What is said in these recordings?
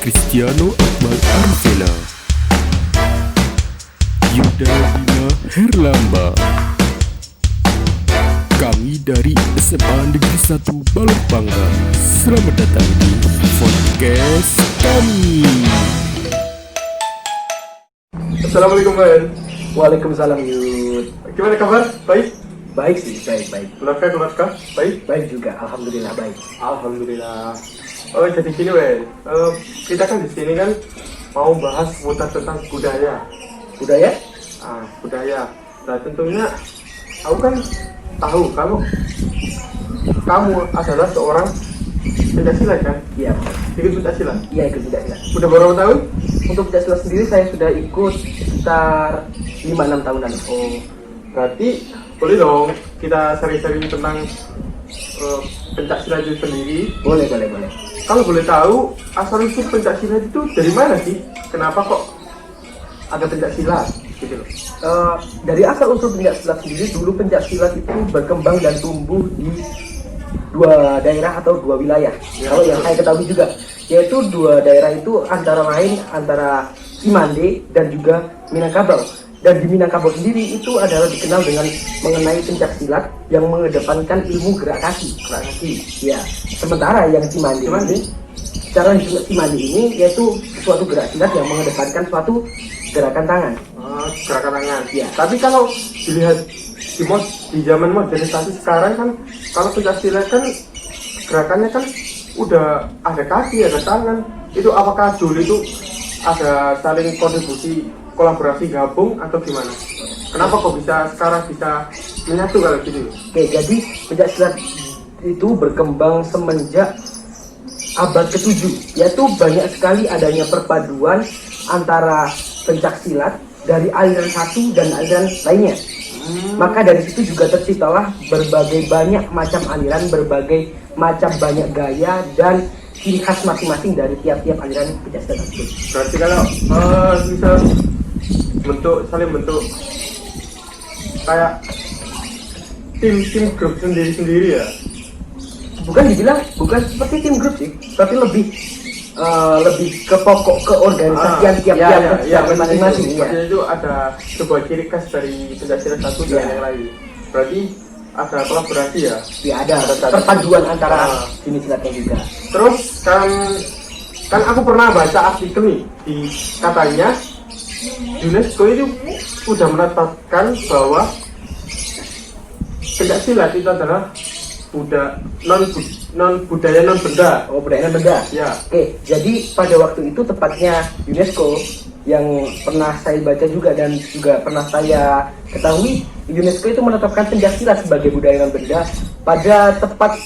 Cristiano Akmal Arvela, Yuda Bima Herlamba. Kami dari SMA Negeri 1 Balongpanggang. Selamat datang di podcast kami. Assalamualaikum Ben. Waalaikumsalam Yud. Gimana kabar? Baik? Baik sih, baik. Keluarga? Baik? Baik juga, alhamdulillah baik. Alhamdulillah. Oh jadi gini Ben, kita kan di sini kan mau bahas seputar tentang budaya. Budaya? Budaya. Nah tentunya aku kan tahu kamu adalah seorang pencaksilat kan? Iya. Ikut pencaksilat? Iya, ikut pencaksilat. Udah berapa tahun? Untuk pencaksilat sendiri saya sudah ikut sekitar 5-6 tahunan. Oh, berarti boleh dong kita sering-sering tentang pencaksilat itu sendiri. Boleh. Kalau boleh tahu, asal usul pencaksilat itu dari mana sih? Kenapa kok ada pencaksilat? Gitu loh. Dari asal usul pencaksilat sendiri, dulu pencaksilat itu berkembang dan tumbuh di dua daerah atau dua wilayah. Ya, Kalau yang saya ketahui juga, yaitu dua daerah itu antara lain antara Cimande dan juga Minangkabau. Dan di Minangkabau sendiri itu adalah dikenal dengan mengenai pencaksilat yang mengedepankan ilmu gerak kaki. Ya. Sementara yang Cimande ini, cara Cimande ini yaitu suatu gerak silat yang mengedepankan suatu gerakan tangan. Gerakan tangan. Ya. Tapi kalau dilihat di zaman modernisasi sekarang kan, kalau pencaksilat kan gerakannya kan udah ada kaki, ada tangan. Itu apakah dulu itu ada saling kontribusi, kolaborasi gabung atau gimana? Kenapa kok sekarang bisa menyatu kalau gitu? Oke, jadi pencaksilat itu berkembang semenjak abad ke-7, yaitu banyak sekali adanya perpaduan antara pencaksilat dari aliran satu dan aliran lainnya. Maka dari situ juga terciptalah berbagai banyak macam aliran, berbagai macam banyak gaya dan ciri khas masing-masing dari tiap-tiap aliran pencaksilat tersebut. Berarti kalau bisa saling bentuk kayak tim grup sendiri ya? Bukan seperti tim grup sih, tapi lebih ke pokok keorganisasian tiap-tiap masing-masing. Maksudnya itu ada sebuah ciri khas dari pencaksilat satu dan yang lain. Berarti ada kolaborasi ya? Ya, ada perpaduan antara jenis silatnya juga. Terus kan aku pernah baca artikel nih, katanya UNESCO itu sudah menetapkan bahwa pencaksilat itu adalah budaya non benda. Oh, budaya non benda. Ya. Oke, jadi pada waktu itu tepatnya UNESCO yang pernah saya baca juga dan juga pernah saya ketahui, UNESCO itu menetapkan pencaksilat sebagai budaya non benda pada tepat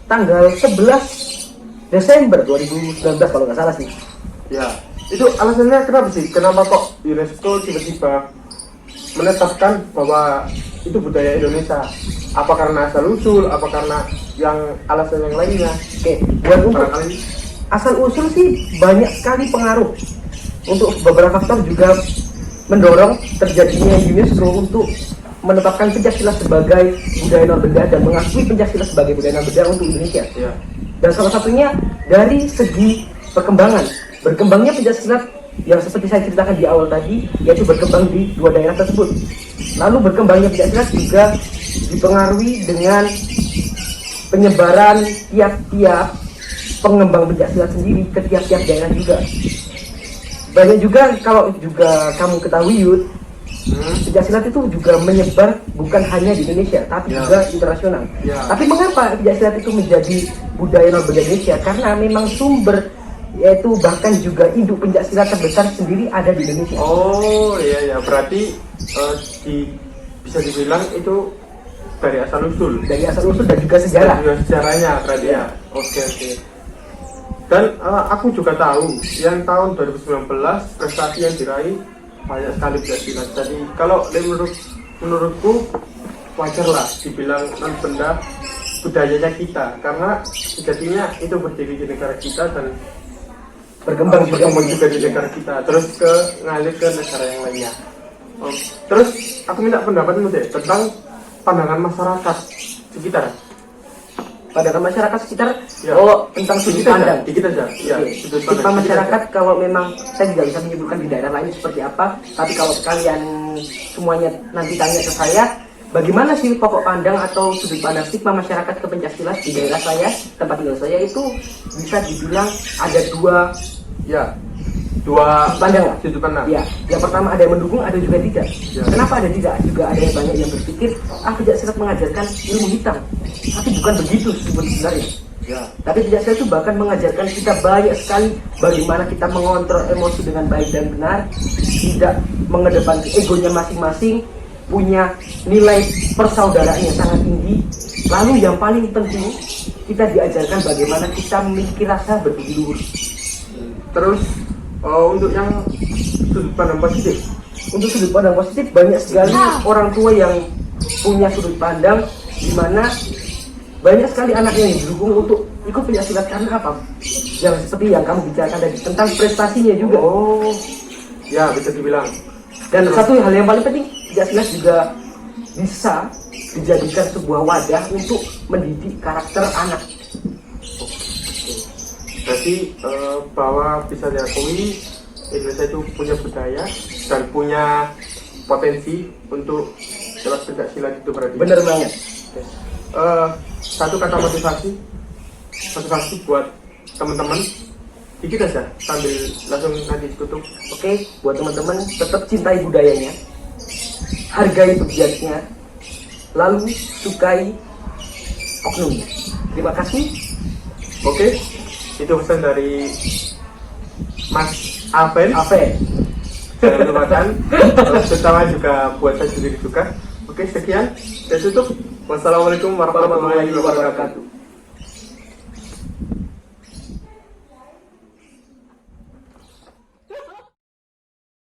tanggal 11 Desember 2019 kalau nggak salah sih. Ya. Itu alasannya kenapa sih? Kenapa kok UNESCO tiba-tiba menetapkan bahwa itu budaya Indonesia? Apa karena asal usul? Apa karena alasan yang lainnya? Oke, buat untuk asal usul sih banyak sekali pengaruh. Untuk beberapa faktor juga mendorong terjadinya UNESCO untuk menetapkan pencaksilat sebagai budaya non benda dan mengakui pencaksilat sebagai budaya non benda untuk Indonesia. Ya. Dan salah satunya dari segi berkembangnya pencaksilat yang seperti saya ceritakan di awal tadi, yaitu berkembang di dua daerah tersebut. Lalu berkembangnya pencaksilat juga dipengaruhi dengan penyebaran tiap-tiap pengembang pencaksilat sendiri ke tiap-tiap daerah juga. Banyak juga, kalau juga kamu ketahui Yud, pencaksilat itu juga menyebar bukan hanya di Indonesia, tapi juga internasional. Tapi mengapa pencaksilat itu menjadi budaya non benda Indonesia? Karena memang sumber, yaitu bahkan juga induk pencaksilat terbesar sendiri ada di Indonesia. Oh iya, berarti bisa dibilang itu dari asal usul Dan juga sejarah. Sejarahnya berarti ya. Oke. Dan aku juga tahu yang tahun 2019 prestasi yang diraih banyak sekali pencaksilat. Jadi kalau menurutku wajar lah dibilang non benda budayanya kita, karena sejatinya itu berdiri di negara kita dan berkembang juga di negara kita, terus ngalir ke negara yang lainnya. Terus aku minta pendapatmu deh tentang pandangan masyarakat sekitar. pandangan masyarakat sekitar Ya. tentang sudut Dikit aja, pandang. dikit aja. Ya, Oke. sudut Stigma pandang, dikit masyarakat aja. kalau memang saya tidak bisa menyebutkan di daerah lain seperti apa, tapi kalau kalian semuanya nanti tanya ke saya, bagaimana sih pokok pandang atau sudut pandang stigma masyarakat ke Pencaksilat di daerah saya, tempat tinggal saya itu bisa dibilang ada Ya, dua pandang lah. sudut pandang. Ya, yang pertama ada yang mendukung, ada juga tidak. Ya. Kenapa ada tidak? Juga ada yang banyak yang berpikir, Pencaksilat mengajarkan ilmu hitam, tapi bukan begitu sebenarnya. Ya, Tapi Pencaksilat itu bahkan mengajarkan kita banyak sekali bagaimana kita mengontrol emosi dengan baik dan benar, tidak mengedepankan egonya masing-masing, punya nilai persaudaraan yang sangat tinggi. Lalu yang paling penting, kita diajarkan bagaimana kita memiliki rasa berbudi luhur. terus untuk yang sudut pandang positif. Untuk sudut pandang positif, banyak sekali orang tua yang punya sudut pandang di mana banyak sekali anaknya yang didukung untuk ikut Pencaksilat karena apa? Yang seperti yang kamu bicarakan tadi tentang prestasinya juga. Oh, ya bisa dibilang. Dan satu hal yang paling penting, Pencaksilat juga bisa dijadikan sebuah wadah untuk mendidik karakter anak. Berarti bahwa bisa diakui Indonesia itu punya budaya dan punya potensi untuk jelas Pencaksilat itu berarti. Bener banget. Satu kata motivasi buat teman-teman, dikit aja sambil langsung nanti tutup. Oke, buat teman-teman tetap cintai budayanya, hargai pegiatnya, lalu sukai oknumnya. Terima kasih. Oke, itu pesan dari Mas Aven. Jangan lupakan terutama juga buat saya sendiri juga. Oke, sekian saya tutup. Wassalamualaikum warahmatullahi wabarakatuh.